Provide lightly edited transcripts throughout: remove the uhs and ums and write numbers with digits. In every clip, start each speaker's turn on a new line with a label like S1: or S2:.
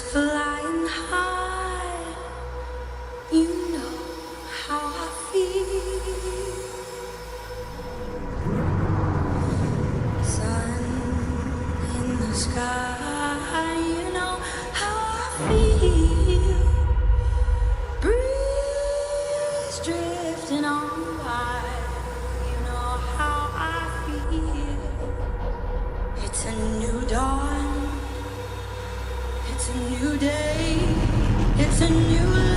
S1: flying high, you know how I feel. Sun in the sky, you know how I feel. Breeze drifting on by, you know how I feel. It's a new dawn. It's a new day, it's a new life.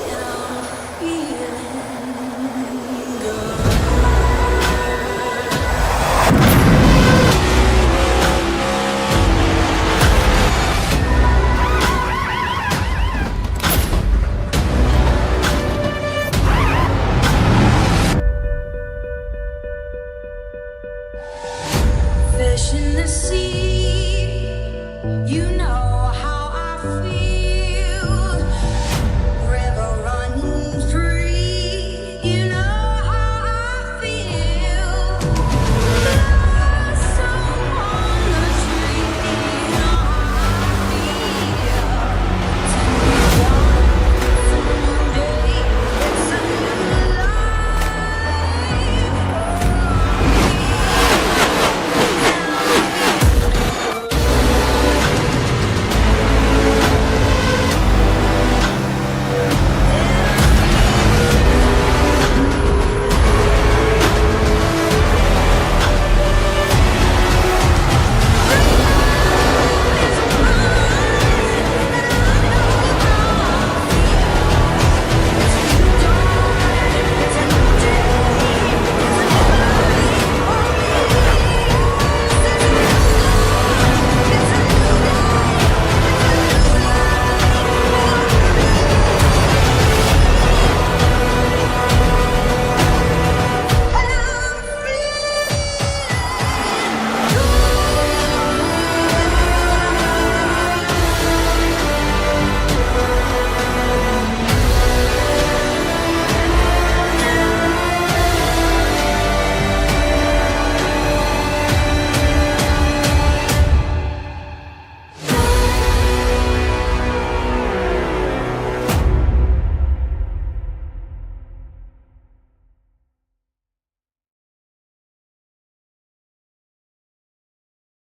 S1: And I'm feeling good. Fish in the sea, you know how I feel. River running free, you know how I feel. Blossom on the tree, you know how I feel. It's a new dawn, it's a new day, it's a new life.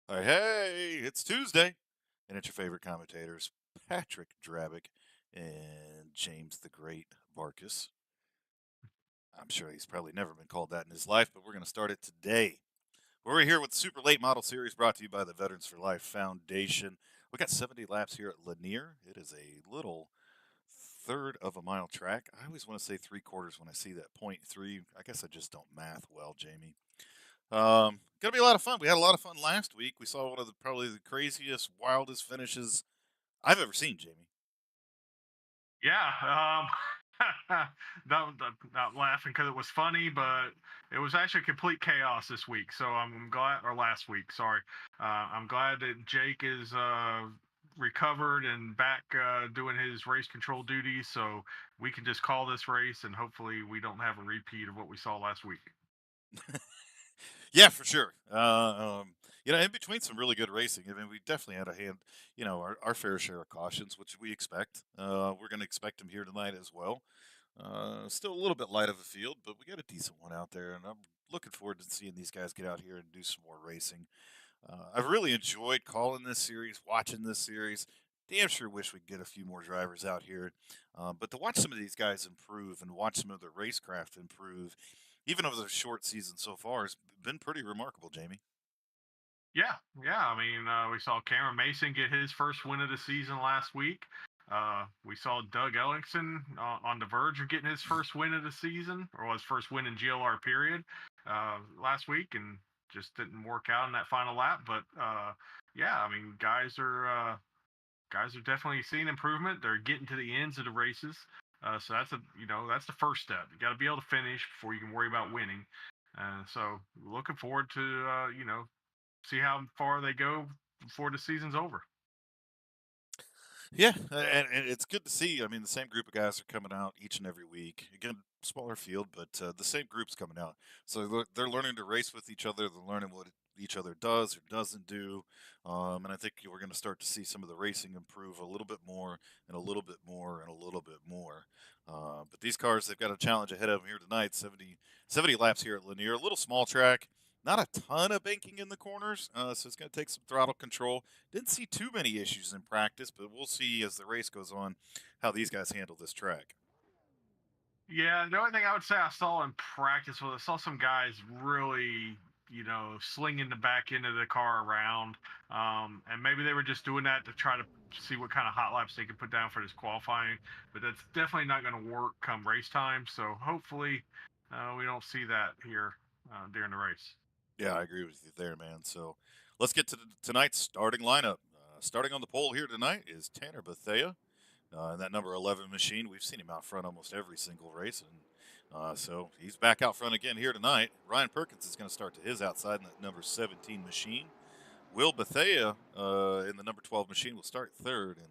S2: Hey, it's Tuesday, and it's your favorite commentators, Patrick Drabick and James the Great Barkus. I'm sure he's probably never been called that in his life, but we're going to start it today. We're here with the Super Late Model Series brought to you by the Veterans for Life Foundation. We got 70 laps here at Lanier. It is a little third of a mile track. I always want to say 3/4 when I see that 0.3. I guess I just don't math well, Jamie. Gonna be a lot of fun. We had a lot of fun last week. We saw one of the probably the craziest, wildest finishes I've ever seen, Jamie.
S3: Yeah, not laughing because it was funny, but it was actually complete chaos this week. So I'm glad, or last week, sorry. I'm glad that Jake is recovered and back doing his race control duties, so we can just call this race, and hopefully we don't have a repeat of what we saw last week.
S2: Yeah, for sure. In between some really good racing, I mean, we definitely had a hand, our fair share of cautions, which we expect. We're going to expect them here tonight as well. Still a little bit light of a field, but we got a decent one out there, and I'm looking forward to seeing these guys get out here and do some more racing. I've really enjoyed calling this series, watching this series. Damn sure wish we'd get a few more drivers out here. But to watch some of these guys improve and watch some of their racecraft improve, even over the short season so far, has been pretty remarkable, Jamie.
S3: Yeah. I mean, we saw Cameron Mason get his first win of the season last week. We saw Doug Ellingson on the verge of getting his first win of the season, or his first win in GLR period, last week, and just didn't work out in that final lap. But yeah, I mean, guys are definitely seeing improvement. They're getting to the ends of the races. So that's the first step. You got to be able to finish before you can worry about winning. So looking forward to see how far they go before the season's over.
S2: Yeah, and it's good to see. I mean, the same group of guys are coming out each and every week. Again, smaller field, but the same group's coming out. So they're learning to race with each other. They're learning what each other does or doesn't do. And I think we're going to start to see some of the racing improve a little bit more and a little bit more and a little bit more. But these cars, they've got a challenge ahead of them here tonight. 70 laps here at Lanier. A little small track. Not a ton of banking in the corners, so it's going to take some throttle control. Didn't see too many issues in practice, but we'll see as the race goes on how these guys handle this track.
S3: Yeah, the only thing I would say I saw in practice was I saw some guys really, slinging the back end of the car around. And maybe they were just doing that to try to see what kind of hot laps they could put down for this qualifying. But that's definitely not going to work come race time. So hopefully we don't see that here during the race.
S2: Yeah, I agree with you there, man. So let's get to tonight's starting lineup. Starting on the pole here tonight is Tanner Bethea. And that number 11 machine, we've seen him out front almost every single race. And so he's back out front again here tonight. Ryan Perkins is going to start to his outside in that number 17 machine. Will Bethea in the number 12 machine will start third. And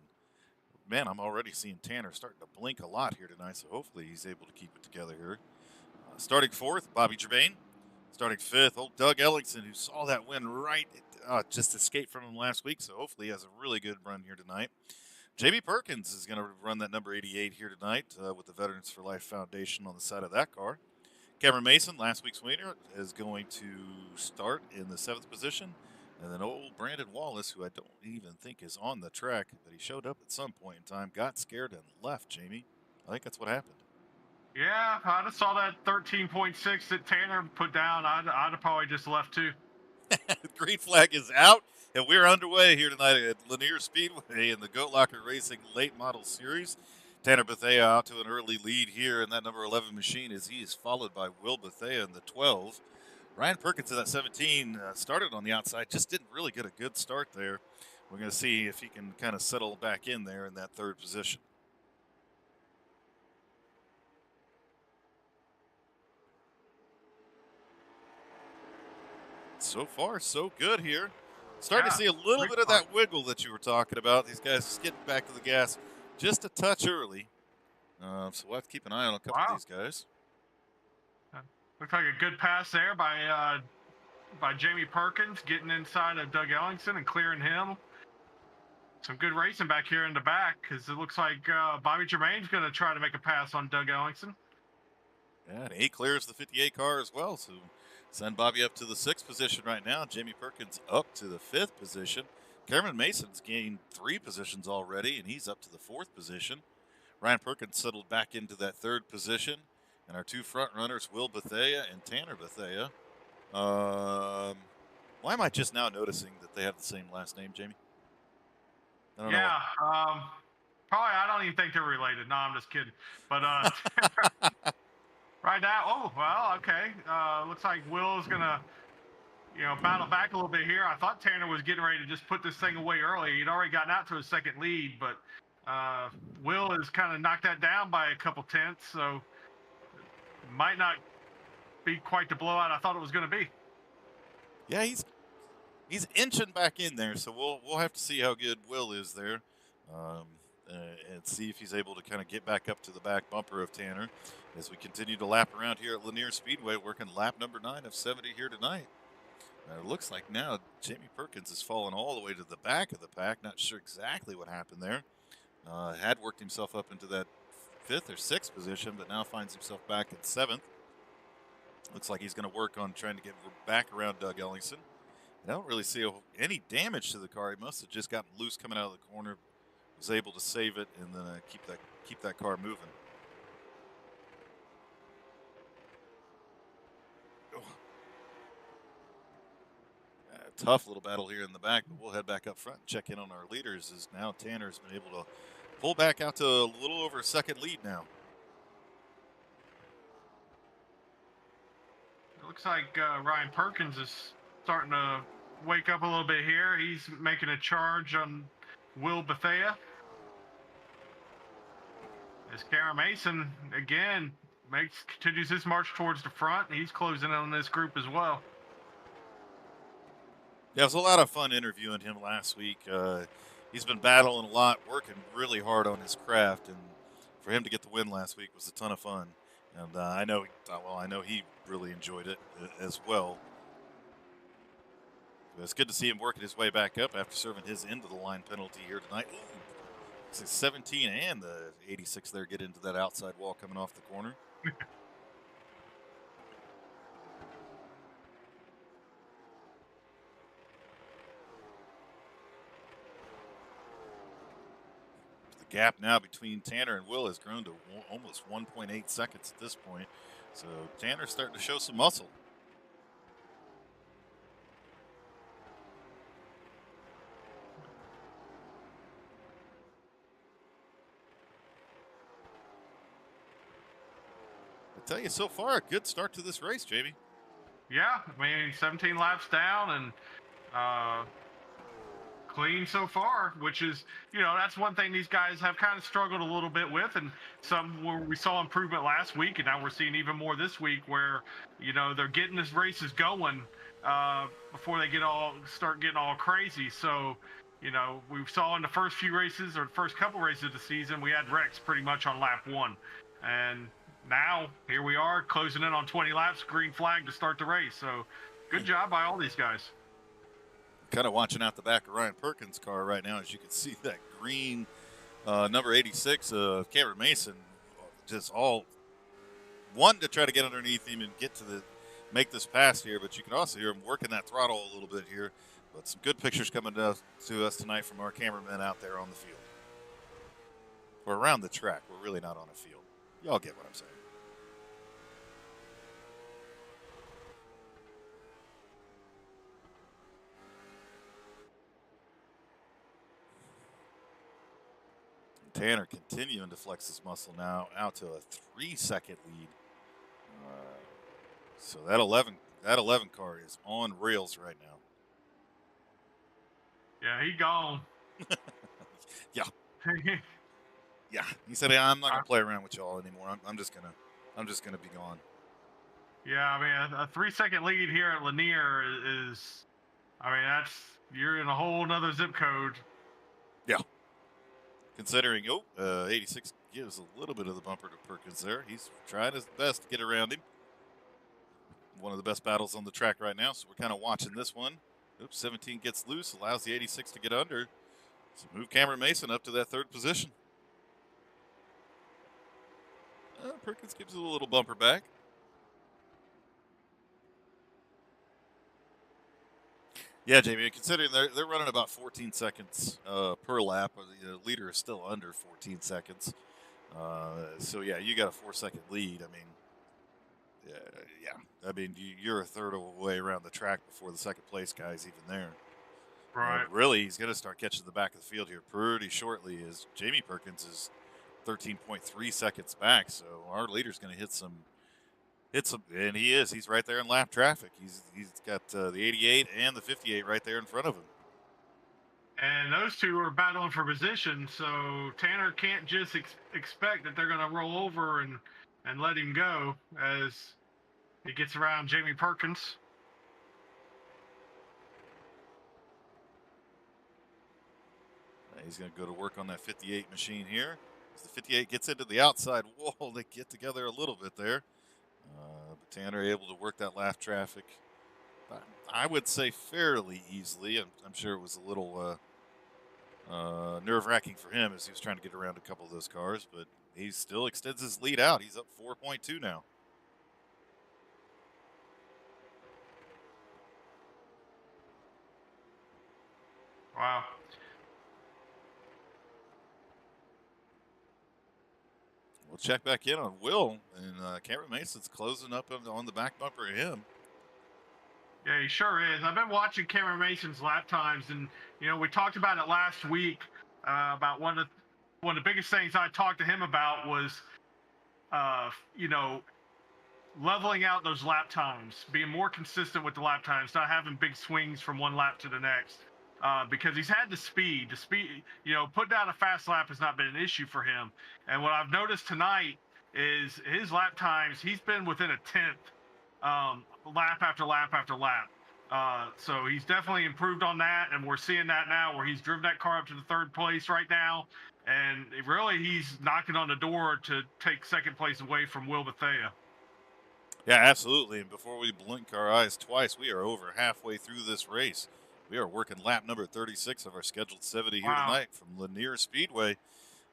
S2: man, I'm already seeing Tanner starting to blink a lot here tonight. So hopefully he's able to keep it together here. Starting fourth, Bobby Germain. Starting fifth, old Doug Ellingson, who saw that win right, just escaped from him last week. So hopefully he has a really good run here tonight. Jamie Perkins is going to run that number 88 here tonight with the Veterans for Life Foundation on the side of that car. Cameron Mason, last week's winner, is going to start in the 7th position. And then old Brandon Wallace, who I don't even think is on the track, but he showed up at some point in time, got scared and left, Jamie. I think that's what happened.
S3: Yeah, I just saw that 13.6 that Tanner put down. I'd have probably just left too.
S2: The green flag is out, and we're underway here tonight at Lanier Speedway in the Goat Locker Racing Late Model Series. Tanner Bethea out to an early lead here in that number 11 machine as he is followed by Will Bethea in the 12. Ryan Perkins in that 17 started on the outside, just didn't really get a good start there. We're going to see if he can kind of settle back in there in that 3rd position. So far, so good here. Starting to see a little bit of that wiggle that you were talking about. These guys just getting back to the gas just a touch early. So we'll have to keep an eye on a couple of these guys.
S3: Looks like a good pass there by Jamie Perkins, getting inside of Doug Ellingson and clearing him. Some good racing back here in the back because it looks like Bobby Germain's going to try to make a pass on Doug Ellingson.
S2: Yeah, and he clears the 58 car as well. So send Bobby up to the 6th position right now. Jamie Perkins up to the 5th position. Cameron Mason's gained 3 positions already, and he's up to the 4th position. Ryan Perkins settled back into that 3rd position. And our 2 front runners, Will Bethea and Tanner Bethea. Why am I just now noticing that they have the same last name, Jamie? I don't know.
S3: Probably I don't even think they're related. No, I'm just kidding. But right now, okay. Looks like Will is gonna, battle back a little bit here. I thought Tanner was getting ready to just put this thing away early. He'd already gotten out to his 2nd lead, but Will has kind of knocked that down by a couple tenths, so might not be quite the blowout I thought it was going to be.
S2: Yeah, he's inching back in there, so we'll have to see how good Will is there, and see if he's able to kind of get back up to the back bumper of Tanner as we continue to lap around here at Lanier Speedway, working lap number 9 of 70 here tonight. It looks like now Jamie Perkins has fallen all the way to the back of the pack. Not sure exactly what happened there. Had worked himself up into that 5th or 6th position, but now finds himself back at 7th. Looks like he's going to work on trying to get back around Doug Ellingson. I don't really see any damage to the car. He must have just gotten loose coming out of the corner, was able to save it, and then keep that car moving. Tough little battle here in the back, but we'll head back up front and check in on our leaders as now Tanner's been able to pull back out to a little over a 2nd lead now.
S3: It looks like Ryan Perkins is starting to wake up a little bit here. He's making a charge on Will Bethea. As Cameron Mason, again, continues his march towards the front. He's closing in on this group as well.
S2: Yeah, it was a lot of fun interviewing him last week. He's been battling a lot, working really hard on his craft, and for him to get the win last week was a ton of fun. And I know he really enjoyed it as well. It's good to see him working his way back up after serving his end of the line penalty here tonight. Ooh, 17 and the 86 there get into that outside wall coming off the corner. The gap now between Tanner and Will has grown to almost 1.8 seconds at this point. So Tanner's starting to show some muscle. I tell you, so far, a good start to this race, Jamie.
S3: Yeah, I mean, 17 laps down and clean so far, which is, that's one thing these guys have kind of struggled a little bit with, and some where we saw improvement last week, and now we're seeing even more this week, where they're getting this races going before they start getting all crazy. So, we saw in the first few races or the first couple races of the season, we had wrecks pretty much on lap one, and now here we are closing in on 20 laps, green flag to start the race. So, good job by all these guys.
S2: Kind of watching out the back of Ryan Perkins' car right now, as you can see that green number 86 of Cameron Mason, just all wanting to try to get underneath him and make this pass here. But you can also hear him working that throttle a little bit here. But some good pictures coming to us tonight from our cameramen out there on the field. We're around the track. We're really not on a field. Y'all get what I'm saying. Tanner continuing to flex his muscle now, out to a 3-second lead. So that 11 car is on rails right now.
S3: Yeah, he gone.
S2: Yeah. Yeah. He said, "I'm not gonna play around with y'all anymore. I'm just gonna be gone."
S3: Yeah, I mean, a 3-second lead here at Lanier is, I mean, you're in a whole nother zip code.
S2: Yeah. Considering, 86 gives a little bit of the bumper to Perkins there. He's trying his best to get around him. One of the best battles on the track right now, so we're kind of watching this one. 17 gets loose, allows the 86 to get under. So move Cameron Mason up to that third position. Perkins gives it a little bumper back. Yeah, Jamie, considering they're running about 14 seconds per lap, the leader is still under 14 seconds. So, yeah, you got a 4-second lead. I mean, yeah. I mean, you're a third of the way around the track before the second place guy's even there.
S3: Right.
S2: Really, he's going to start catching the back of the field here pretty shortly, as Jamie Perkins is 13.3 seconds back. So our leader's going to hit some, and he is. He's right there in lap traffic. He's got the 88 and the 58 right there in front of him.
S3: And those two are battling for position, so Tanner can't just expect that they're going to roll over and let him go as he gets around Jamie Perkins.
S2: He's going to go to work on that 58 machine here. As the 58 gets into the outside wall, they get together a little bit there. But Tanner able to work that lap traffic, I would say, fairly easily. I'm sure it was a little nerve-wracking for him as he was trying to get around a couple of those cars, but he still extends his lead out. He's up 4.2 now.
S3: Wow.
S2: We'll check back in on Will, and Cameron Mason's closing up on the back bumper of him.
S3: Yeah, he sure is. I've been watching Cameron Mason's lap times, and we talked about it last week about one of the biggest things I talked to him about was, leveling out those lap times, being more consistent with the lap times, not having big swings from one lap to the next. Because he's had the speed. Putting down a fast lap has not been an issue for him. And what I've noticed tonight is his lap times, he's been within a tenth lap after lap after lap. So he's definitely improved on that, and we're seeing that now where he's driven that car up to the third place right now. and he's knocking on the door to take second place away from Will Bethea.
S2: Yeah, absolutely. And before we blink our eyes twice, we are over halfway through this race. We are working lap number 36 of our scheduled 70 here
S3: Wow.
S2: tonight from Lanier Speedway.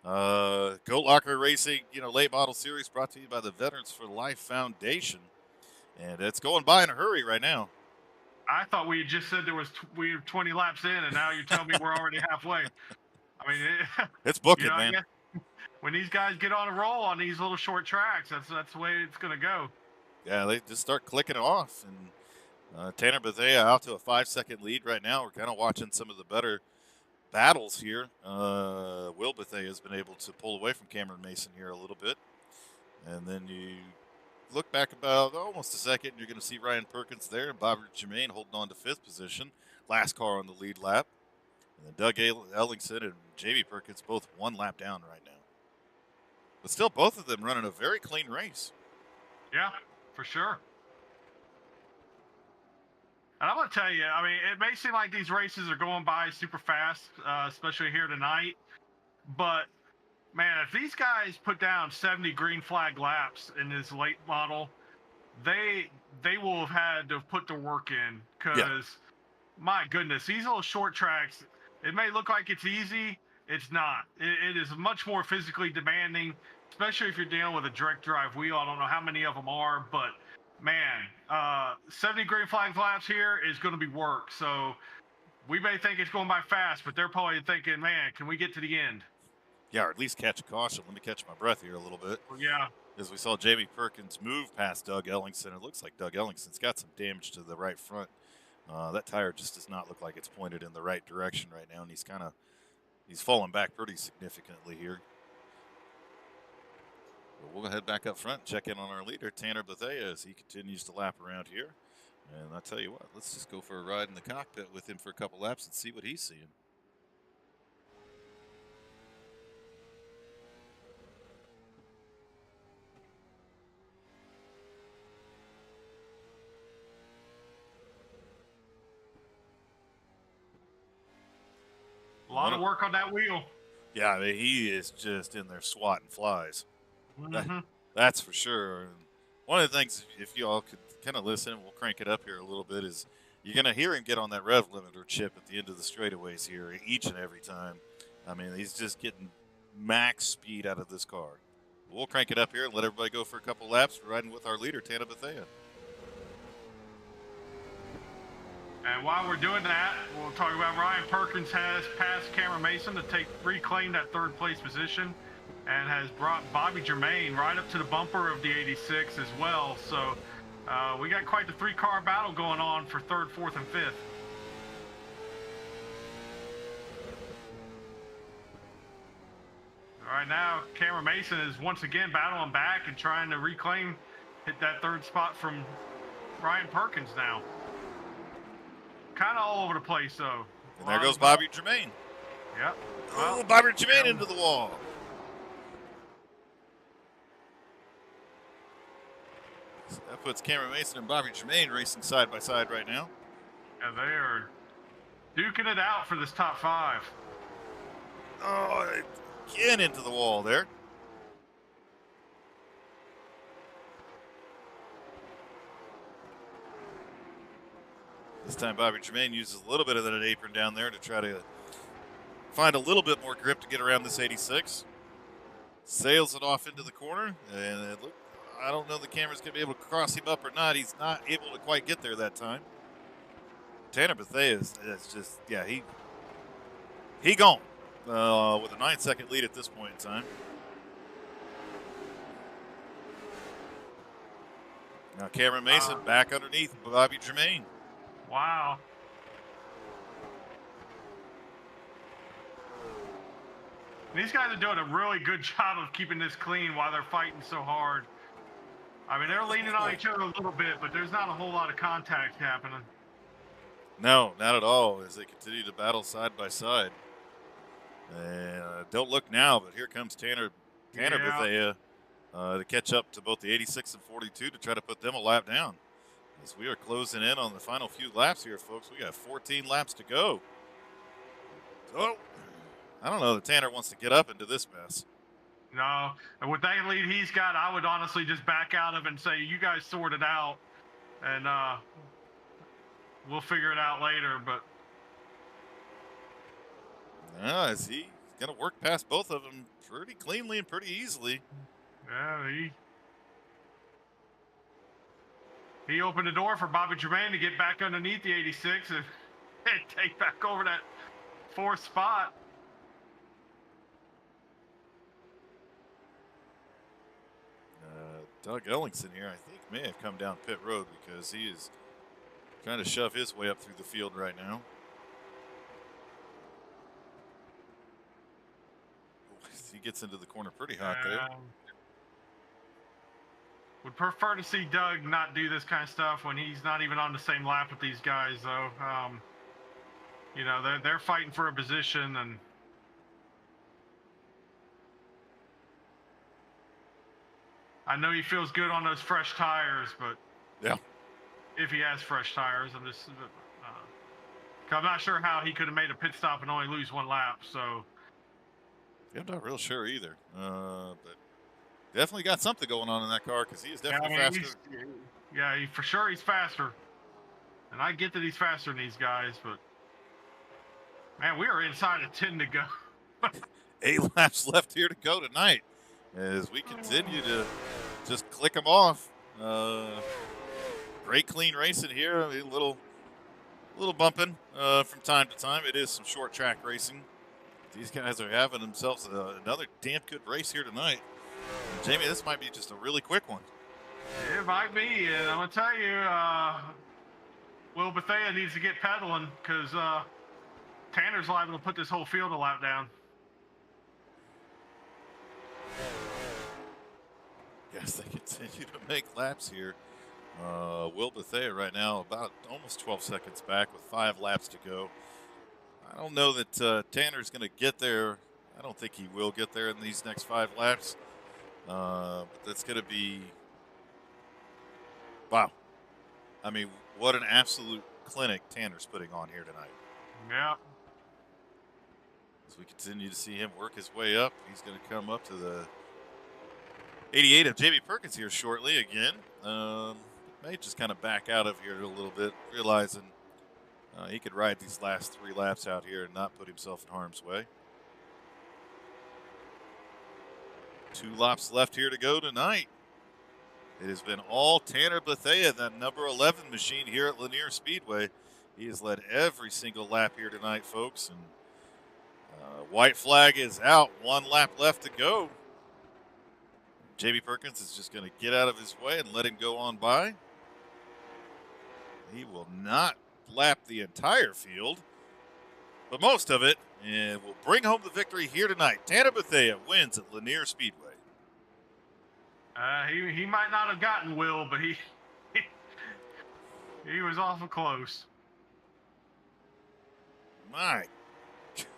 S2: Goat Locker Racing, late model series brought to you by the Veterans for Life Foundation. And it's going by in a hurry right now.
S3: I thought we just said we were 20 laps in, and now you're telling me we're already halfway. I mean,
S2: It's booking,
S3: I
S2: man.
S3: guess when these guys get on a roll on these little short tracks, that's the way it's going to go.
S2: Yeah, they just start clicking it off. And Tanner Bethea out to a 5-second lead right now. We're kind of watching some of the better battles here. Will Bethea has been able to pull away from Cameron Mason here a little bit. And then you look back about almost a second, and you're going to see Ryan Perkins there and Bobby Jermaine holding on to 5th position. Last car on the lead lap. And then Doug Ellingson and Jamie Perkins both 1 lap down right now. But still, both of them running a very clean race.
S3: Yeah, for sure. And I'm going to tell you, I mean, it may seem like these races are going by super fast, especially here tonight. But, man, if these guys put down 70 green flag laps in this late model, they will have had to put the work in because, my goodness, these little short tracks, it may look like it's easy. It's not. It is much more physically demanding, especially if you're dealing with a direct drive wheel. I don't know how many of them are, but man, 70 green flag laps here is going to be work. So we may think it's going by fast, but they're probably thinking, man, can we get to the end?
S2: Yeah, or at least catch a caution. Let me catch my breath here a little bit.
S3: Well, yeah.
S2: As we saw Jamie Perkins move past Doug Ellingson, it looks like Doug Ellingson's got some damage to the right front. That tire just does not look like it's pointed in the right direction right now, and he's fallen back pretty significantly here. But we'll head back up front and check in on our leader, Tanner Bethea, as he continues to lap around here. And I tell you what, let's just go for a ride in the cockpit with him for a couple laps and see what he's seeing.
S3: A lot of work on that wheel.
S2: Yeah, I mean, he is just in there swatting flies.
S3: Mm-hmm.
S2: That's for sure. And one of the things, if you all could kind of listen, we'll crank it up here a little bit, is you're going to hear him get on that rev limiter chip at the end of the straightaways here each and every time. I mean, he's just getting max speed out of this car. We'll crank it up here and let everybody go for a couple laps riding with our leader, Tanner Bethea.
S3: And while we're doing that, we'll talk about Ryan Perkins has passed Cameron Mason to reclaim that 3rd place position, and has brought Bobby Jermaine right up to the bumper of the 86 as well. So we got quite the 3-car battle going on for 3rd, 4th, and 5th. All right, now Cameron Mason is once again battling back and trying to hit that 3rd spot from Ryan Perkins now. Kind of all over the place, though.
S2: And there goes Bobby Jermaine.
S3: Yep.
S2: Oh, Bobby Jermaine into the wall. So that puts Cameron Mason and Bobby Jermaine racing side by side right now.
S3: And they are duking it out for this top 5.
S2: Oh, again into the wall there. This time Bobby Jermaine uses a little bit of that apron down there to try to find a little bit more grip to get around this 86. Sails it off into the corner, and I don't know the camera's going to be able to cross him up or not. He's not able to quite get there that time. Tanner Bethea is just, yeah, he gone with a 9-second lead at this point in time. Now Cameron Mason back underneath Bobby Jermaine.
S3: Wow. These guys are doing a really good job of keeping this clean while they're fighting so hard. I mean, they're leaning on each other a little bit, but there's not a whole lot of contact happening.
S2: No, not at all, as they continue to battle side by side. And don't look now, but here comes Tanner Bethea to catch up to both the 86 and 42 to try to put them a lap down. As we are closing in on the final few laps here, folks. We got 14 laps to go. So, I don't know that Tanner wants to get up into this mess.
S3: No, and with that lead he's got, I would honestly just back out of it and say, you guys sort it out, and we'll figure it out later. But
S2: Is he going to work past both of them pretty cleanly and pretty easily?
S3: yeah, he opened the door for Bobby Jermaine to get back underneath the 86 and take back over that 4th spot.
S2: Doug Ellingson here, I think, may have come down pit road because he is trying to shove his way up through the field right now. He gets into the corner pretty hot there.
S3: Would prefer to see Doug not do this kind of stuff when he's not even on the same lap with these guys, though. You know, they're fighting for a position, and I know he feels good on those fresh tires, but
S2: Yeah.
S3: if he has fresh tires, I'm not sure how he could have made a pit stop and only lose 1 lap. So
S2: I'm not real sure either. But definitely got something going on in that car because he is definitely faster.
S3: For sure he's faster, and I get that he's faster than these guys, but man, we are inside of 10 to go.
S2: 8 laps left here to go tonight as we continue to just click them off. Great clean racing here. A little bumping from time to time. It is some short track racing. These guys are having themselves another damn good race here tonight. And Jamie, this might be just a really quick one.
S3: It might be, and I'm gonna tell you, Will Bethea needs to get pedaling because Tanner's liable to put this whole field a lap down.
S2: Yes, they continue to make laps here. Will Bethea right now about almost 12 seconds back with 5 laps to go. I don't know that Tanner's going to get there. I don't think he will get there in these next 5 laps. But that's going to be, wow. I mean, what an absolute clinic Tanner's putting on here tonight.
S3: Yeah.
S2: As we continue to see him work his way up, he's going to come up to the 88 of Jamie Perkins here shortly again. May just kind of back out of here a little bit, realizing he could ride these last 3 laps out here and not put himself in harm's way. 2 laps left here to go tonight. It has been all Tanner Bethea, that number 11 machine here at Lanier Speedway. He has led every single lap here tonight, folks. And white flag is out. 1 lap left to go. Jamie Perkins is just going to get out of his way and let him go on by. He will not lap the entire field, but most of it, and will bring home the victory here tonight. Tanner Bethea wins at Lanier Speedway.
S3: He might not have gotten Will, but he was awful close.
S2: My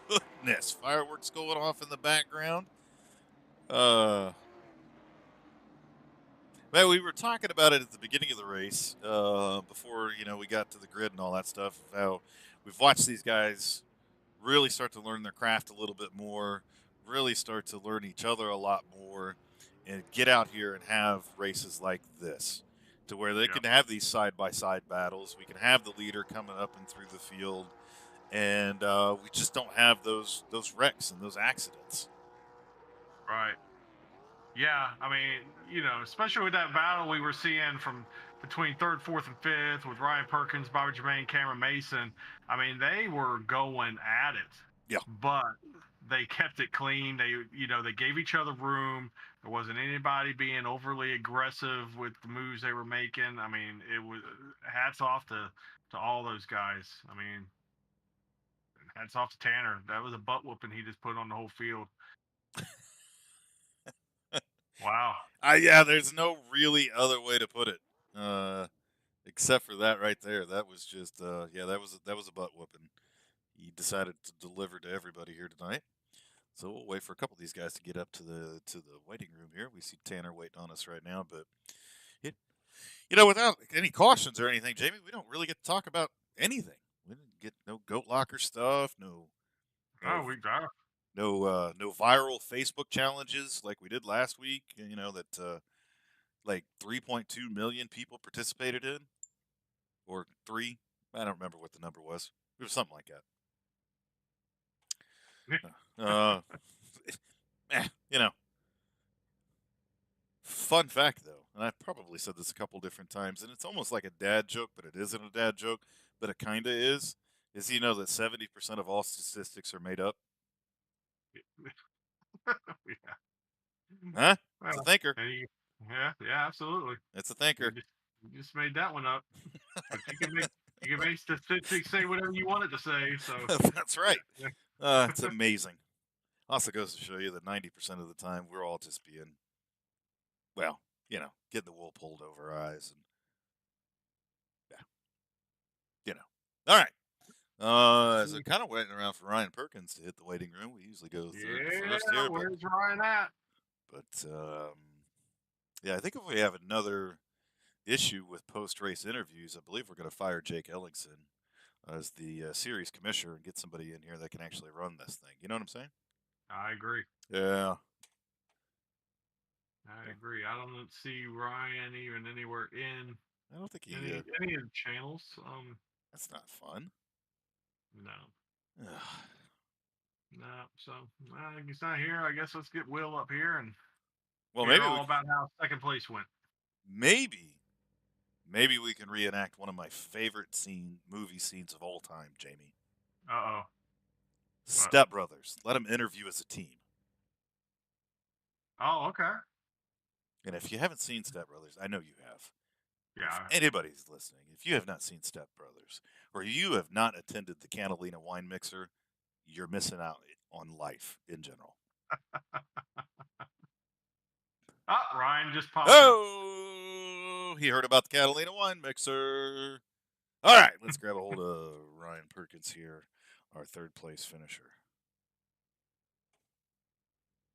S2: goodness, fireworks going off in the background. Man, we were talking about it at the beginning of the race, before we got to the grid and all that stuff. How we've watched these guys really start to learn their craft a little bit more, really start to learn each other a lot more, and get out here and have races like this, to where they can have these side-by-side battles. We can have the leader coming up and through the field, and we just don't have those wrecks and those accidents.
S3: Right. Yeah, I mean, especially with that battle we were seeing from between 3rd, 4th, and 5th with Ryan Perkins, Bobby Jermaine, Cameron Mason. I mean, they were going at it.
S2: Yeah.
S3: But they kept it clean. They gave each other room. There wasn't anybody being overly aggressive with the moves they were making. I mean, it was hats off to all those guys. I mean, hats off to Tanner. That was a butt whooping he just put on the whole field. Wow.
S2: Yeah, there's no really other way to put it, except for that right there. That was just, that was a butt whooping. He decided to deliver to everybody here tonight. So we'll wait for a couple of these guys to get up to the waiting room here. We see Tanner waiting on us right now, but without any cautions or anything, Jamie, we don't really get to talk about anything. We didn't get no goat locker stuff, no.
S3: Oh, we got.
S2: no viral Facebook challenges like we did last week. You know that like 3.2 million people participated in, or three. I don't remember what the number was. It was something like that. You know, fun fact though, and I've probably said this a couple different times, and it's almost like a dad joke, but it isn't a dad joke, but it kind of is. Is you know that 70% of all statistics are made up?
S3: Yeah.
S2: Huh? It's a
S3: Well,
S2: thinker.
S3: yeah, absolutely.
S2: It's a
S3: You
S2: thinker.
S3: just, you just made that one up. But you can make statistics say whatever you want it to say. So
S2: That's right.
S3: yeah,
S2: It's amazing. Also goes to show you that 90% of the time we're all just being, well, getting the wool pulled over our eyes, and yeah, All right. As I'm kind of waiting around for Ryan Perkins to hit the waiting room, we usually go third to first
S3: yeah.
S2: here,
S3: Where's Ryan at?
S2: but yeah, I think if we have another issue with post-race interviews, I believe we're going to fire Jake Ellingson as the series commissioner and get somebody in here that can actually run this thing. You know what I'm saying?
S3: I agree.
S2: Yeah.
S3: I agree. I don't see Ryan even anywhere in
S2: I don't think he.
S3: any of the channels.
S2: That's not fun.
S3: No,
S2: Ugh.
S3: no. So he's not here. I guess let's get Will up here and
S2: Well,
S3: hear all about how second place went.
S2: maybe we can reenact one of my favorite movie scenes of all time, Jamie.
S3: Uh oh.
S2: Step Brothers. Let them interview as a team.
S3: Oh, okay.
S2: And if you haven't seen Step Brothers, I know you have.
S3: Yeah.
S2: If anybody's listening, if you have not seen Step Brothers, or you have not attended the Catalina Wine Mixer, you're missing out on life in general.
S3: Ryan just popped up.
S2: Oh, he heard about the Catalina Wine Mixer. All right, let's grab a hold of Ryan Perkins here, our third place finisher.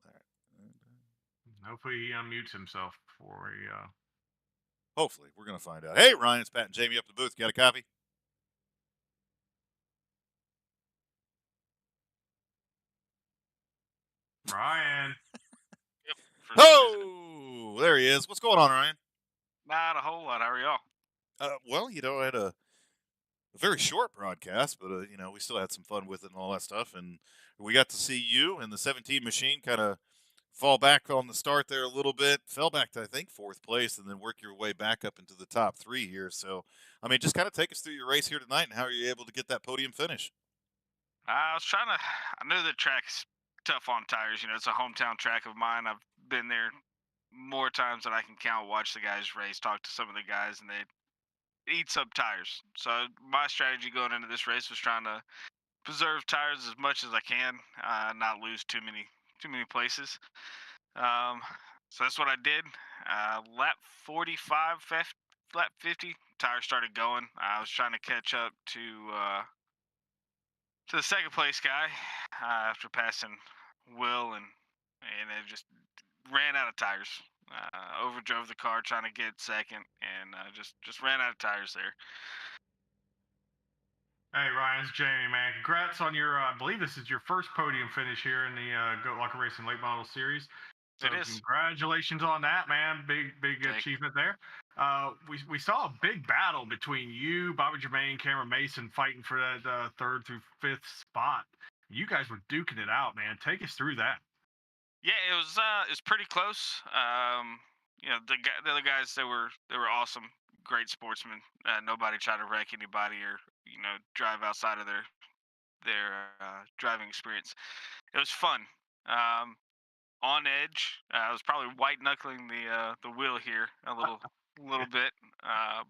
S2: All right.
S3: Hopefully he unmutes himself before he.
S2: Hopefully, we're going to find out. Hey, Ryan, it's Pat and Jamie up the booth. Got a copy?
S3: Ryan.
S2: Oh, there he is. What's going on, Ryan?
S4: Not a whole lot. How are y'all?
S2: Well, I had a very short broadcast, but we still had some fun with it and all that stuff, and we got to see you and the 17 machine kind of fall back on the start there a little bit. Fell back to I think fourth place, and then work your way back up into the top three here. So, I mean, just kind of take us through your race here tonight and how are you able to get that podium finish?
S4: I was trying to. I know the track's tough on tires. It's a hometown track of mine. I've been there more times than I can count. Watch the guys race, talk to some of the guys, and they eat up tires. So my strategy going into this race was trying to preserve tires as much as I can, not lose too many places. So that's what I did. Lap 45, lap 50, tires started going. I was trying to catch up to the second place guy after passing Will, and it just ran out of tires. Overdrove the car trying to get second, and just ran out of tires there.
S3: Hey Ryan, it's Jamie, man. Congrats on your. I believe this is your first podium finish here in the Goat Locker Racing Late Model Series. So
S4: It is.
S3: congratulations on that, man. Big
S4: Thank
S3: achievement there. We saw a big battle between you, Bobby Germain, Cameron Mason fighting for that third through fifth spot. You guys were duking it out, man. Take us through that.
S4: Yeah, it was pretty close. The other guys, they were awesome, great sportsmen. Nobody tried to wreck anybody or drive outside of their driving experience. It was fun. On edge. I was probably white knuckling the wheel here a little bit,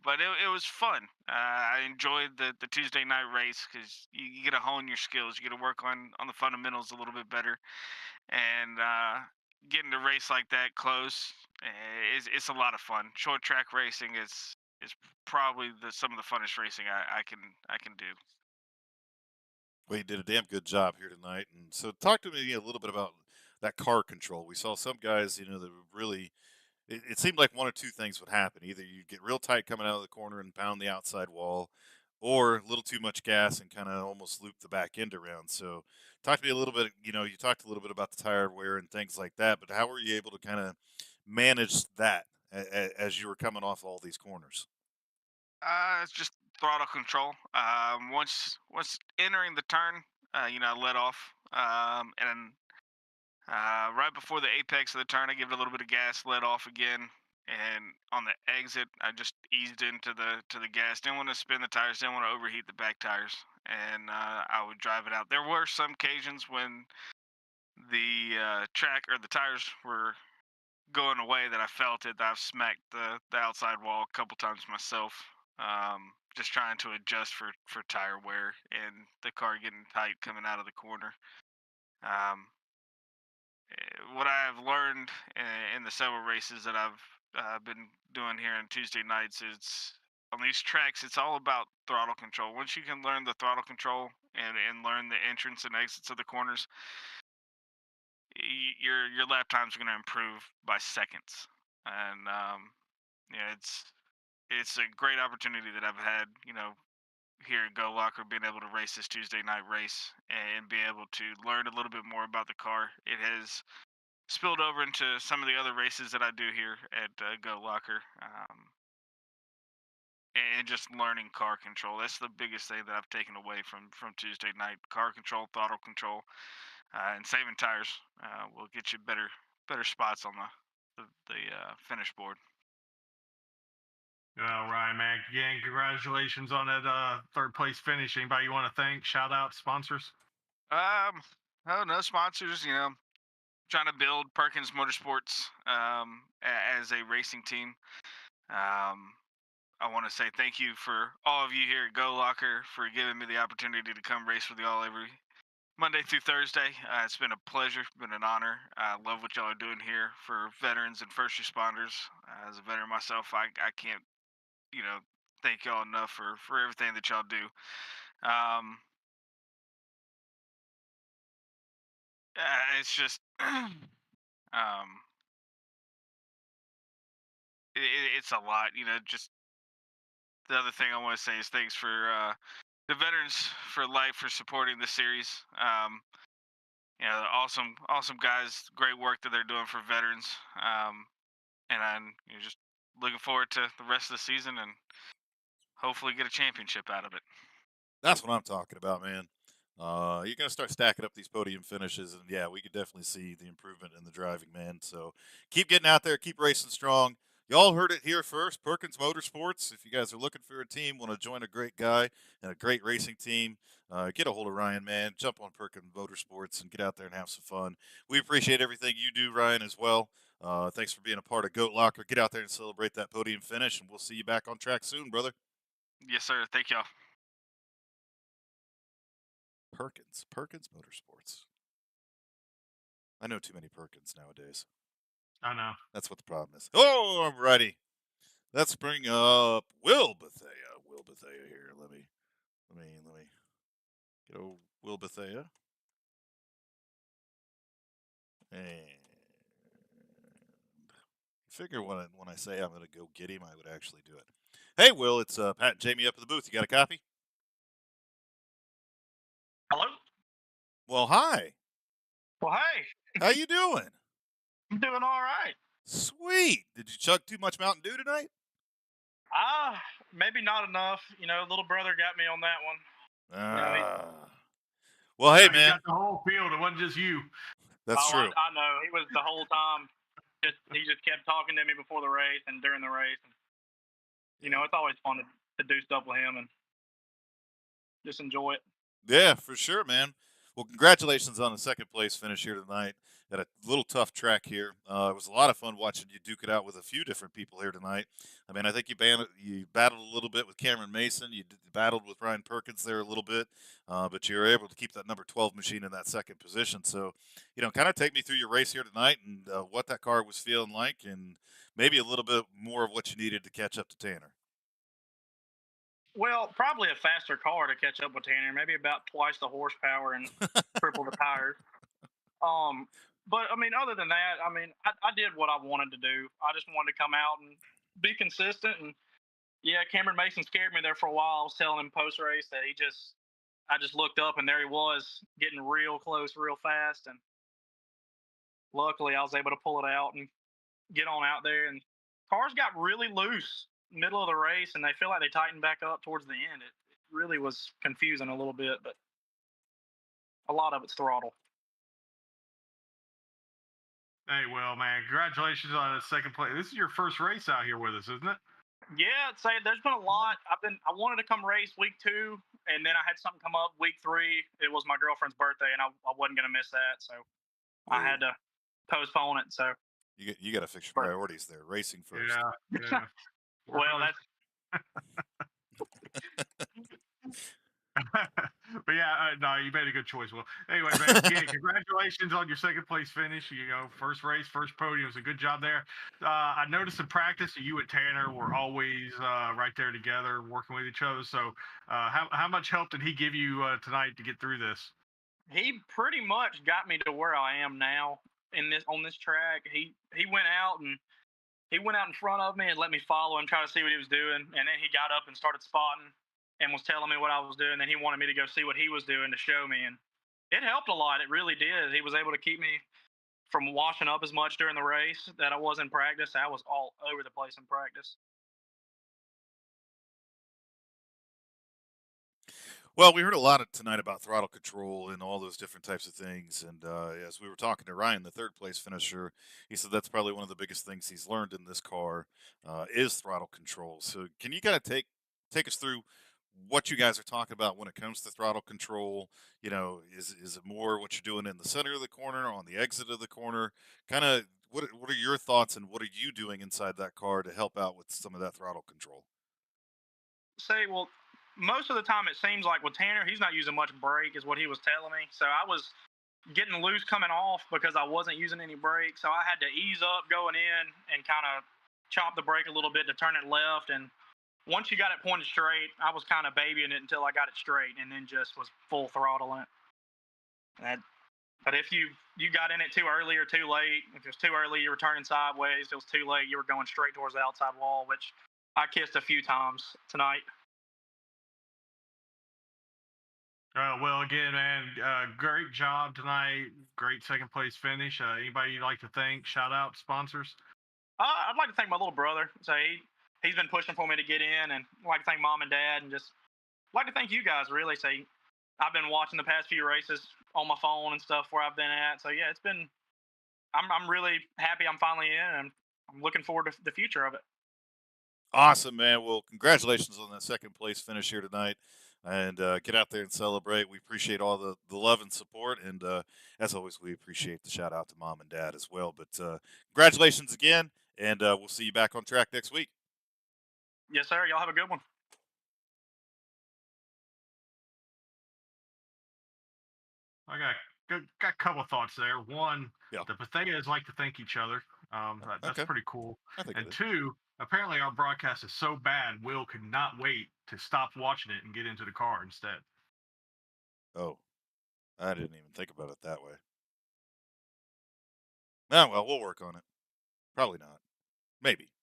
S4: but it was fun. I enjoyed the Tuesday night race because you get to hone your skills. You get to work on the fundamentals a little bit better, and getting to race like that close it's a lot of fun. Short track racing is probably some of the funnest racing I can do.
S2: Well, you did a damn good job here tonight. And so, talk to me a little bit about that car control. We saw some guys, that were really. It seemed like one or two things would happen. Either you'd get real tight coming out of the corner and pound the outside wall, or a little too much gas and kind of almost loop the back end around. So, talk to me a little bit. You talked a little bit about the tire wear and things like that, but how were you able to kind of manage that as you were coming off all these corners?
S4: It's just throttle control. Once entering the turn, I let off, and right before the apex of the turn, I give it a little bit of gas, let off again, and on the exit, I just eased into the gas. Didn't want to spin the tires, didn't want to overheat the back tires, and I would drive it out. There were some occasions when the track or the tires were going away that I felt it. That I've smacked the outside wall a couple times myself. Just trying to adjust for tire wear and the car getting tight coming out of the corner. Um, what I've learned in the several races that I've been doing here on Tuesday nights is on these tracks, it's all about throttle control. Once you can learn the throttle control and learn the entrance and exits of the corners, your lap times are going to improve by seconds. And yeah, it's a great opportunity that I've had, here at Go Locker, being able to race this Tuesday night race and be able to learn a little bit more about the car. It has spilled over into some of the other races that I do here at Go Locker, and just learning car control. That's the biggest thing that I've taken away from Tuesday night: car control, throttle control, and saving tires will get you better spots on the finish board.
S3: Well, Ryan, man, again, congratulations on that third place finish. Anybody you want to thank? Shout out sponsors.
S4: Um, oh, no sponsors. Trying to build Perkins Motorsports as a racing team. Um, I want to say thank you for all of you here at Go Locker for giving me the opportunity to come race with y'all every Monday through Thursday. It's been a pleasure, been an honor. I love what y'all are doing here for veterans and first responders. As a veteran myself, I can't, you know, thank y'all enough for everything that y'all do. Um, it's just, it's a lot, just the other thing I want to say is thanks for the veterans for life for supporting the series. Awesome guys, great work that they're doing for veterans. And I'm just looking forward to the rest of the season and hopefully get a championship out of it.
S2: That's what I'm talking about, man. You're going to start stacking up these podium finishes, and yeah, we could definitely see the improvement in the driving, man. So keep getting out there, keep racing strong. Y'all heard it here first. Perkins Motorsports. If you guys are looking for a team, want to join a great guy and a great racing team, get a hold of Ryan, man. Jump on Perkins Motorsports and get out there and have some fun. We appreciate everything you do, Ryan, as well. Thanks for being a part of Goat Locker. Get out there and celebrate that podium finish, and we'll see you back on track soon, brother.
S4: Yes, sir. Thank y'all.
S2: Perkins Motorsports. I know too many Perkins nowadays.
S3: I know.
S2: That's what the problem is. Oh, I'm ready. Let's bring up Will Bethea. Will Bethea here. Let me get old Will Bethea. And figure when I say I'm gonna go get him, I would actually do it. Hey, Will, it's Pat and Jamie up in the booth. You got a copy?
S5: Hello?
S2: Well, hi.
S5: Well, hey,
S2: How you doing?
S5: I'm doing all right.
S2: Sweet. Did you chug too much Mountain Dew tonight?
S5: Maybe not enough. Little brother got me on that one.
S2: Well, hey,
S3: You
S2: man.
S3: got the whole field. It wasn't just you.
S2: That's true.
S5: I know. He was the whole time. He just kept talking to me before the race and during the race. It's always fun to do stuff with him and just enjoy it.
S2: Yeah, for sure, man. Well, congratulations on the second place finish here tonight at a little tough track here. It was a lot of fun watching you duke it out with a few different people here tonight. I mean, I think you battled a little bit with Cameron Mason. You battled with Ryan Perkins there a little bit, but you were able to keep that number 12 machine in that second position. So, kind of take me through your race here tonight and what that car was feeling like, and maybe a little bit more of what you needed to catch up to Tanner.
S5: Well, probably a faster car to catch up with Tanner, maybe about twice the horsepower and triple the tires. But I mean, other than that, I mean, I did what I wanted to do. I just wanted to come out and be consistent and Yeah, Cameron Mason scared me there for a while. I was telling him post race that I just looked up and there he was getting real close, real fast, and luckily I was able to pull it out and get on out there. And cars got really loose middle of the race, and they feel like they tightened back up towards the end. It really was confusing a little bit, but a lot of it's throttle.
S3: Hey, well, man, congratulations on the second place. This is your first race out here with us, isn't it?
S5: Yeah, I'd say there's been a lot. I wanted to come race week 2, and then I had something come up week 3. It was my girlfriend's birthday, and I wasn't gonna miss that, so I had to postpone it. So,
S2: You got to fix your
S5: but
S2: priorities there. Racing first.
S3: Yeah, yeah.
S5: well, that's
S3: But yeah, no, you made a good choice. Well, anyway, man, yeah, congratulations on your second place finish. You know, first race, first podium. It was a good job there. I noticed in practice that you and Tanner were always right there together, working with each other. So, how much help did he give you tonight to get through this?
S5: he pretty much got me to where I am now on this track. He went out and he went out in front of me and let me follow him, try to see what he was doing, and then he got up and started spotting and was telling me what I was doing. Then he wanted me to go see what he was doing to show me, and it helped a lot. It really did. He was able to keep me from washing up as much during the race that I was in practice. I was all over the place in practice.
S2: Well, we heard a lot tonight about throttle control and all those different types of things. And as we were talking to Ryan, the third place finisher, he said that's probably one of the biggest things he's learned in this car is throttle control. So, can you kind of take us through what you guys are talking about when it comes to throttle control? You know, is it more what you're doing in the center of the corner, on the exit of the corner? Kind of what are your thoughts and what are you doing inside that car to help out with some of that throttle control?
S5: Say, well, most of the time it seems like with Tanner, he's not using much brake, is what he was telling me. So I was getting loose coming off because I wasn't using any brake. So I had to ease up going in and kind of chop the brake a little bit to turn it left. And once you got it pointed straight, I was kind of babying it until I got it straight, and then just was full throttling it. That, but if you got in it too early or too late, if it was too early, you were turning sideways. If it was too late, you were going straight towards the outside wall, which I kissed a few times tonight.
S3: Well, again, man, great job tonight. Great second place finish. Anybody you'd like to thank? Shout out sponsors.
S5: I'd like to thank my little brother. So he's been pushing for me to get in, and I'd like to thank mom and dad, and just like to thank you guys. Really, say I've been watching the past few races on my phone and stuff where I've been at. So yeah, it's been. I'm really happy I'm finally in, and I'm looking forward to the future of it.
S2: Awesome, man. Well, congratulations on that second place finish here tonight. And get out there and celebrate. We appreciate all the love and support. And as always, we appreciate the shout out to mom and dad as well. But congratulations again. And we'll see you back on track next week.
S5: Yes, sir. Y'all have a good one.
S3: I got a couple of thoughts there. One,
S2: Yeah.
S3: the Patheas like to thank each other. That's
S2: Okay.
S3: pretty cool.
S2: I think
S3: And
S2: it is.
S3: two, apparently our broadcast is so bad, Will could not wait to stop watching it and get into the car instead.
S2: Oh, I didn't even think about it that way. Ah, well, we'll work on it. Probably not. Maybe.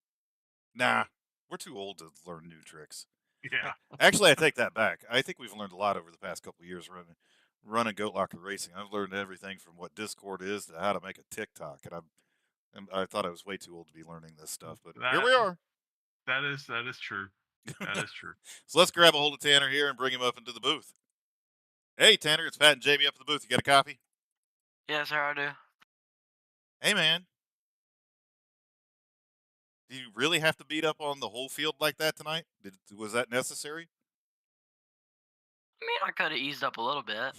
S2: Nah, we're too old to learn new tricks.
S3: Yeah.
S2: Actually, I take that back. I think we've learned a lot over the past couple of years running Goat Locker Racing. I've learned everything from what Discord is to how to make a TikTok, and I thought I was way too old to be learning this stuff, but here
S3: That
S2: we are.
S3: that is true. That is true.
S2: So let's grab a hold of Tanner here and bring him up into the booth. Hey, Tanner, it's Pat and Jamie up in the booth. You got a copy?
S6: Yes, sir, I do.
S2: Hey, man. Do you really have to beat up on the whole field like that tonight? Was that necessary?
S6: I mean, I could have eased up a little bit.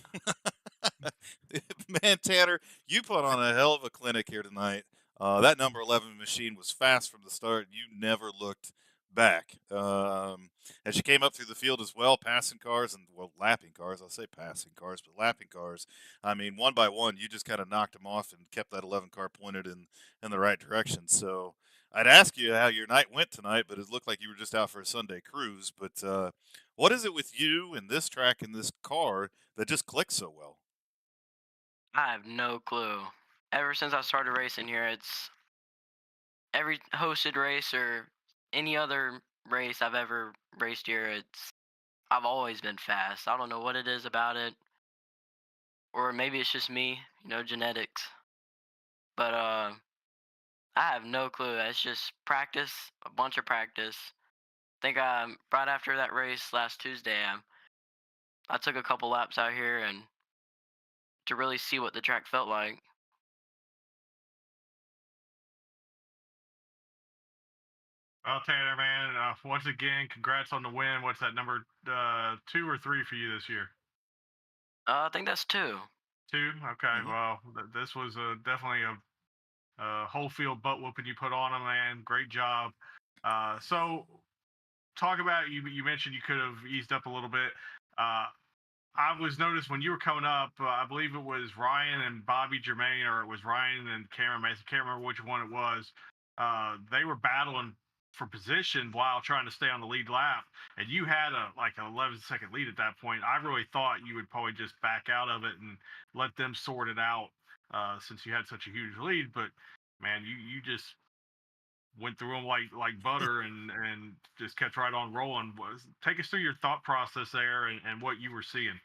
S2: Man, Tanner, you put on a hell of a clinic here tonight. That number 11 machine was fast from the start. You never looked back. As you came up through the field as well, passing cars and, well, lapping cars. I'll say passing cars, but lapping cars. I mean, one by one, you just kind of knocked them off and kept that 11 car pointed in the right direction. So I'd ask you how your night went tonight, but it looked like you were just out for a Sunday cruise. But what is it with you and this track and this car that just clicks so well?
S6: I have no clue. Ever since I started racing here, it's every hosted race or any other race I've ever raced here, I've always been fast. I don't know what it is about it, or maybe it's just me, genetics. But I have no clue. It's just practice, a bunch of practice. Think right after that race last Tuesday, I took a couple laps out here and to really see what the track felt like.
S3: Well, Tanner, man, once again, congrats on the win. What's that, number 2 or 3 for you this year?
S6: I think that's 2.
S3: 2? Okay.
S2: Mhm.
S3: Well, this was definitely a whole field butt whooping you put on him, man. Great job. So, talk about you mentioned you could have eased up a little bit. I was noticed when you were coming up, I believe it was Ryan and Bobby Germain, or it was Ryan and Cameron Mason. Can't remember which one it was. They were battling for position while trying to stay on the lead lap, and you had like an 11-second lead at that point. I really thought you would probably just back out of it and let them sort it out, since you had such a huge lead. But man, you just went through them like butter and just kept right on rolling. Take us through your thought process there and what you were seeing.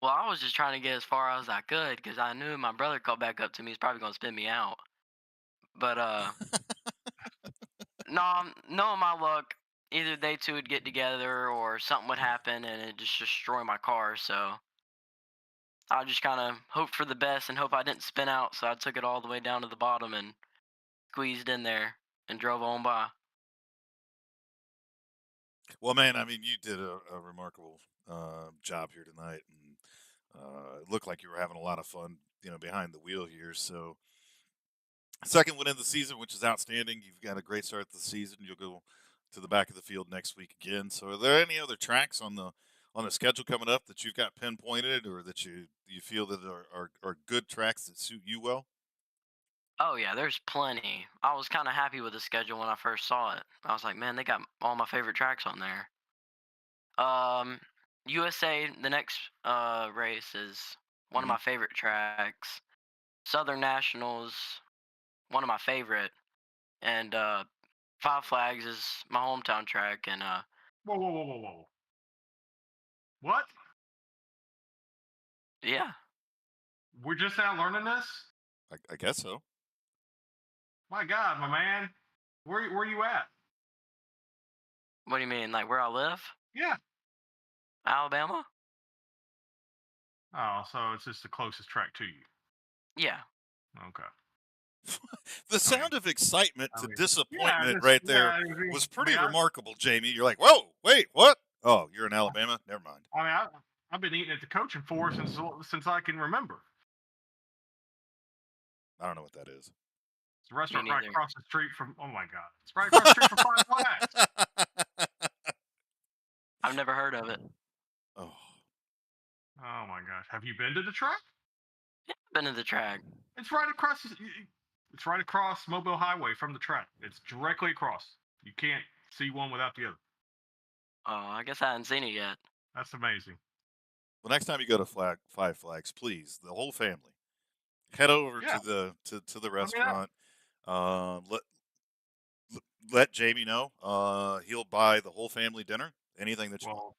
S6: Well, I was just trying to get as far as I could because I knew my brother called back up to me. He's probably gonna spin me out. But no, knowing my luck, either they two would get together or something would happen and it just destroy my car. So I just kind of hoped for the best and hope I didn't spin out. So I took it all the way down to the bottom and squeezed in there and drove on by.
S2: Well, man, I mean, you did a remarkable job here tonight, and it looked like you were having a lot of fun, behind the wheel here. So, second win of the season, which is outstanding. You've got a great start to the season. You'll go to the back of the field next week again. So, are there any other tracks on the schedule coming up that you've got pinpointed, or that you feel that are good tracks that suit you well?
S6: Oh yeah, there's plenty. I was kind of happy with the schedule when I first saw it. I was like, man, they got all my favorite tracks on there. Um, USA, the next race is one of
S2: Mhm.
S6: my favorite tracks. Southern Nationals, one of my favorite, and Five Flags is my hometown track. And
S3: Whoa, whoa, whoa, whoa, whoa. What?
S6: yeah,
S3: We're just now learning this?
S2: I guess so.
S3: My God, my man. Where you at?
S6: what do you mean, like where I live,
S3: Yeah.
S6: Alabama?
S3: Oh, so it's just the closest track to you.
S6: Yeah,
S3: Okay.
S2: The sound of excitement to
S3: yeah,
S2: disappointment
S3: just
S2: right there
S3: yeah. I
S2: was
S3: mean,
S2: pretty remarkable, Jamie. You're like, whoa, wait, what? Oh, you're in Alabama? Never mind.
S3: I've been eating at the coaching force since I can remember.
S2: I don't know what that is.
S3: It's a
S6: me
S3: restaurant right
S6: neither.
S3: across the street from. Oh my God! It's right across the street from Five Flags.
S6: I've never heard of it.
S2: Oh,
S3: Oh my gosh! Have you been to the track?
S6: Been to the track.
S3: It's right across. It's right across Mobile Highway from the track. It's directly across. You can't see one without the other.
S6: Oh, I guess I hadn't seen it yet.
S3: That's amazing.
S2: well, next time you go to Five Flags, please, the whole family, head over
S3: Yeah.
S2: to the
S3: I mean,
S2: restaurant. Let let Jamie know. He'll buy the whole family dinner. Anything that you
S3: well,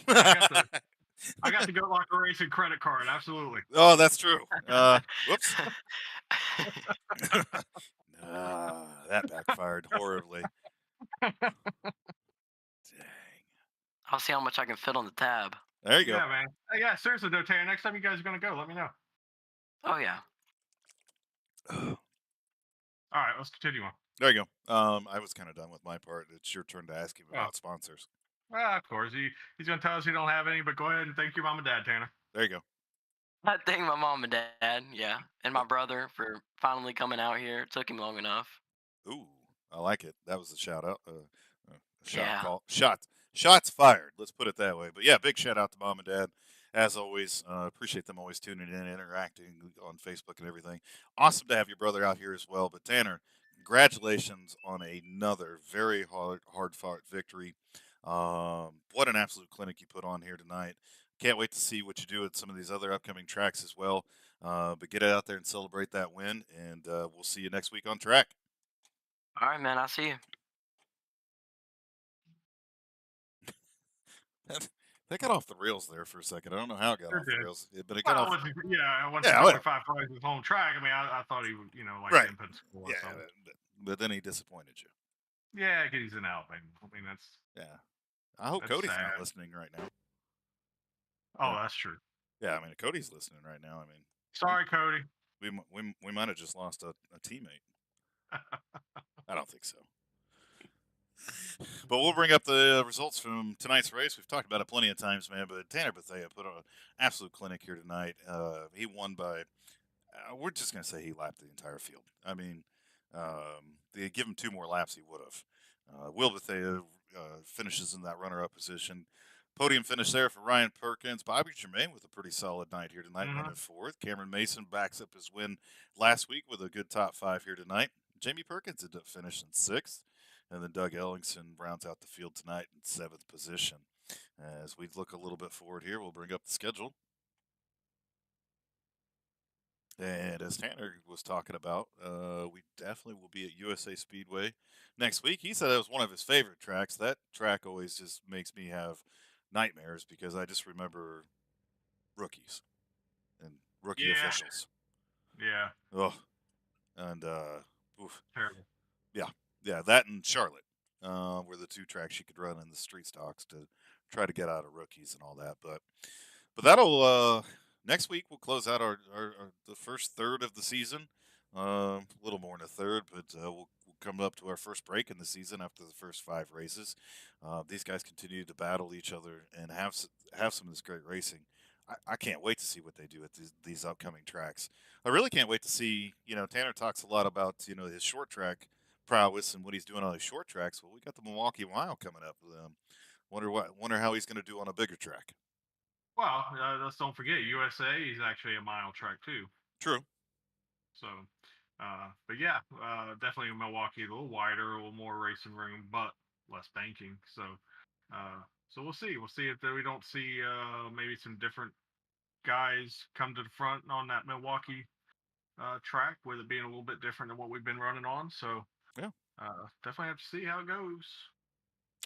S2: want.
S3: I got the Go Locker Racing credit card. Absolutely.
S2: Oh, that's true. Whoops. That backfired horribly. Dang.
S6: I'll see how much I can fit on the tab.
S2: There you go.
S3: Yeah, man. Hey, yeah, seriously though, Taylor. Next time you guys are gonna go, let me know.
S6: Oh yeah.
S3: All right, let's continue on.
S2: There you go. I was kind of done with my part. It's your turn to ask him
S3: Oh.
S2: about sponsors.
S3: Well, of course. He's gonna tell us he don't have any, but go ahead and thank your mom and dad, Tanner.
S2: There you go.
S6: I thank my mom and dad, yeah, and my brother for finally coming out here. It took him long enough.
S2: Ooh, I like it. That was a shout out. Shot
S6: Yeah.
S2: call. Shots fired. Let's put it that way. But yeah, big shout out to mom and dad. As always, appreciate them always tuning in, interacting on Facebook and everything. Awesome to have your brother out here as well. But Tanner, congratulations on another very hard fought victory. What an absolute clinic you put on here tonight. Can't wait to see what you do at some of these other upcoming tracks as well. But get out there and celebrate that win, and we'll see you next week on track.
S6: All right, man. I'll see you.
S2: That got off the rails there for a second. I don't know how it got
S3: It
S2: off the
S3: did.
S2: rails, but it got
S3: Well,
S2: off.
S3: once he
S2: Yeah, well,
S3: qualified for his home track, I mean, I thought he would, like
S2: right.
S3: didn't put school or
S2: Yeah,
S3: something.
S2: but then he disappointed you.
S3: Yeah, 'cause he's an Alabama. I mean,
S2: Yeah. I hope
S3: that's
S2: Cody's
S3: sad.
S2: not listening right now.
S3: Oh,
S2: Yeah.
S3: that's true.
S2: Yeah, I mean, Cody's listening right now. I mean,
S3: Sorry, Cody.
S2: we might have just lost a teammate. I don't think so. But we'll bring up the results from tonight's race. We've talked about it plenty of times, man. But Tanner Bethea put on an absolute clinic here tonight. He won by. We're just gonna say he lapped the entire field. I mean, they give him 2 more laps, he would have. Will Bethea finishes in that runner-up position. Podium finish there for Ryan Perkins. Bobby Germain with a pretty solid night here tonight,
S3: Mhm.
S2: running fourth. Cameron Mason backs up his win last week with a good top 5 here tonight. Jamie Perkins ended up finishing 6th. And then Doug Ellingson rounds out the field tonight in 7th position. As we look a little bit forward here, we'll bring up the schedule. And as Tanner was talking about, we definitely will be at USA Speedway next week. He said that was one of his favorite tracks. That track always just makes me have nightmares because I just remember rookies and rookie
S3: Yeah.
S2: officials.
S3: Yeah.
S2: Oh, and oof.
S3: Terrible.
S2: Yeah, that and Charlotte were the 2 tracks you could run in the street stocks to try to get out of rookies and all that. But that'll next week we'll close out our the first third of the season. A little more than a third, but we'll come up to our first break in the season after the first 5 races. These guys continue to battle each other and have some of this great racing. I can't wait to see what they do at these upcoming tracks. I really can't wait to see. Tanner talks a lot about his short track prowess and what he's doing on his short tracks. Well, we got the Milwaukee Mile coming up. Wonder how he's going to do on a bigger track.
S3: Well, let's don't forget USA is actually a mile track too.
S2: True.
S3: So, but yeah, definitely in Milwaukee, a little wider, a little more racing room, but less banking. So, so we'll see. We'll see if we don't see maybe some different guys come to the front on that Milwaukee track, with it being a little bit different than what we've been running on. So,
S2: Yeah.
S3: definitely have to see how it goes.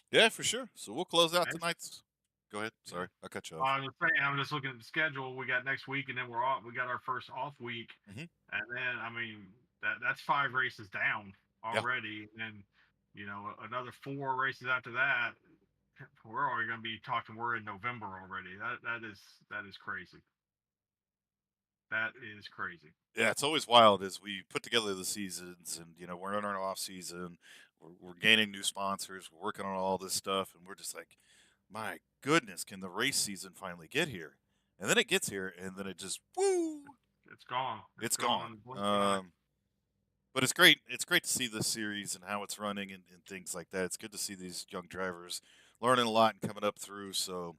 S2: Yeah, for sure. So we'll close out
S3: Next-
S2: tonight's. Go ahead. Sorry, I cut you
S3: Well,
S2: off.
S3: I was saying, I'm just looking at the schedule. We got next week, and then we're off. We got our first off week,
S2: Mhm.
S3: and then I mean that's 5 races down
S2: Yeah.
S3: already, and then another 4 races after that. We're already going to be talking. We're in November already. That is crazy. That is crazy.
S2: Yeah, it's always wild as we put together the seasons, and we're in our off season. We're gaining new sponsors. We're working on all this stuff, and we're just like, my goodness, can the race season finally get here? And then it gets here, and then it just woo.
S3: It's gone.
S2: It's
S3: in
S2: gone.
S3: a blink of an eye.
S2: But it's great. It's great to see this series and how it's running and things like that. It's good to see these young drivers learning a lot and coming up through. So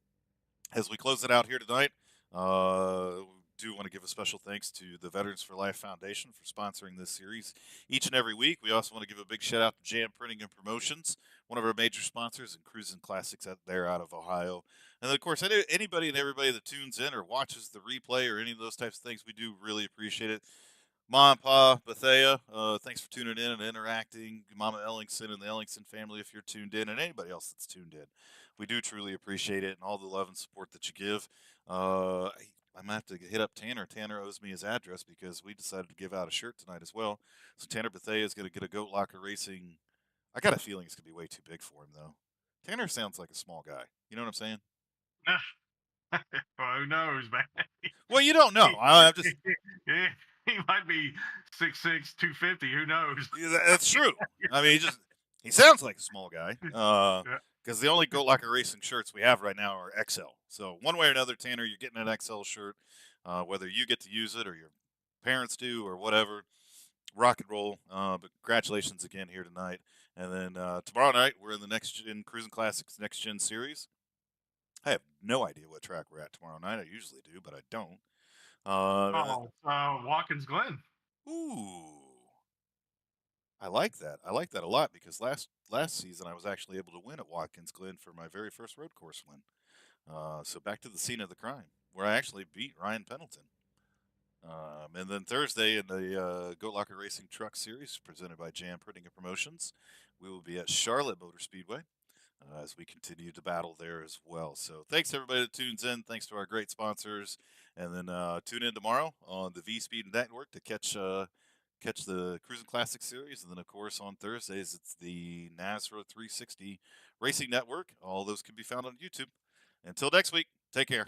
S2: as we close it out here tonight, we do want to give a special thanks to the Veterans for Life Foundation for sponsoring this series each and every week. We also want to give a big shout out to Jam Printing and Promotions, one of our major sponsors, and Cruising Classics out of Ohio. And then, of course, anybody and everybody that tunes in or watches the replay or any of those types of things, we do really appreciate it. Mom and Pa Bethea, thanks for tuning in and interacting. Mama Ellingson and the Ellingson family, if you're tuned in, and anybody else that's tuned in. We do truly appreciate it and all the love and support that you give. I'm going to have to hit up Tanner. Tanner owes me his address because we decided to give out a shirt tonight as well. So Tanner Bethea is going to get a Goat Locker Racing. I got a feeling it's going to be way too big for him, though. Tanner sounds like a small guy. You know what I'm saying?
S3: Well, who knows, man?
S2: Well, you don't know. I'm just.
S3: He might be 6'6", 250. Who knows?
S2: Yeah, that's true. I mean, he sounds like a small guy. Because the only Goat Locker Racing shirts we have right now are XL. So one way or another, Tanner, you're getting an XL shirt, whether you get to use it or your parents do or whatever. Rock and roll. But congratulations again here tonight. And then tomorrow night, we're in the Next Gen Cruising Classics Next Gen Series. I have no idea what track we're at tomorrow night. I usually do, but I don't.
S3: Watkins Glen.
S2: Ooh. I like that. I like that a lot because last season I was actually able to win at Watkins Glen for my very first road course win. So back to the scene of the crime, where I actually beat Ryan Pendleton. And then Thursday in the Goat Locker Racing Truck Series presented by Jam Printing and Promotions, we will be at Charlotte Motor Speedway. as we continue to battle there as well. So thanks to everybody that tunes in. Thanks to our great sponsors. And then tune in tomorrow on the V Speed Network to catch the Cruising Classic Series. And then, of course, on Thursdays, it's the NASRA 360 Racing Network. All those can be found on YouTube. Until next week, take care.